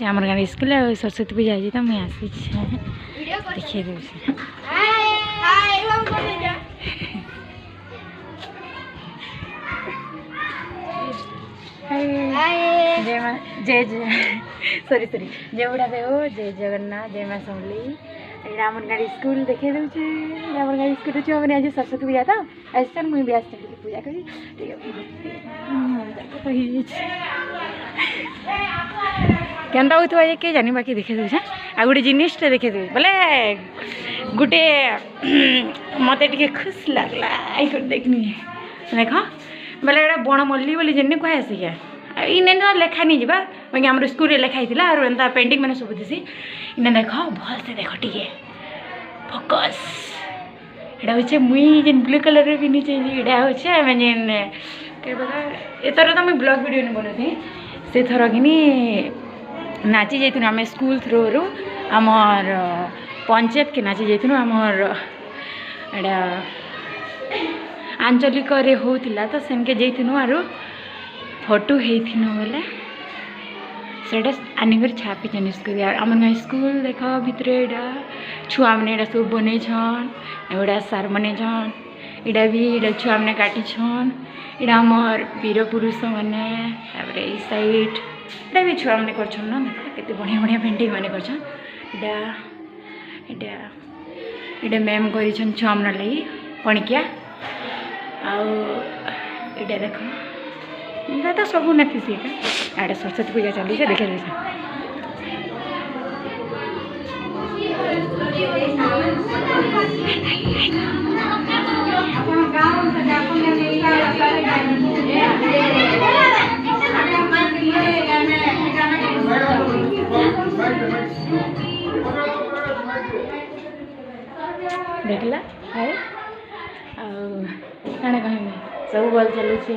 आम गाँव स्कूल सरस्वती पूजा है तो मुझे आसी देखिए दूसरे जय जय सॉरी जय बुढ़ा देव जय जगन्नाथ जय माँ समली ये आम गाँव स्कूल देखे दूचे आम गाँव स्कूल छुआ मैंने आज सरस्वती पूजा था ऐसा मुझे भी आस पूजा करी केनता होता है किए जानी बाकी देखे दूचे आ गोटे जिनटा देखे दूँ बोले गोटे मत खुश लगला आई देखनी देख बोले एटा बण मल्ली बोली जेने कह आसिका इने तो लेखा नहीं जावा बाकी आम स्कूल लेखाई और एंता पेंटिंग मैंने सब थी इने देख भल से देख टे फोकस एटा हे मुई जेन ब्लू कलर पिनी यहाँ हे आम जेन एथर तो मुझे ब्लॉग वीडियो नहीं बनाती से थर कि नाची जाइनु आम स्कूल थ्रू आमर पंचायत के नाची जाइनु आमर एटा आंचलिक होता तो सेनके जाइनु आर फोटो होइथिनु बोले सेटा आनिकर छापी स्कूल आम स्कूल देख भितर छुआ मैंने सब बन एगुड़ा सार बन इटा भी इटा छुआ मैंने काटिछन इटा आमर वीर पुरुष मैंने साइड इटा भी छुआ मैंने कर देख बढ़िया बढ़िया पेंटिंग मैंने कर मैम कर छुआ मन लगी पणिकिया आटा देख इटा तो सब नाती सीटा आड़े सरस्वती पूजा चली देखे देखला है कह सब भल चलुचे।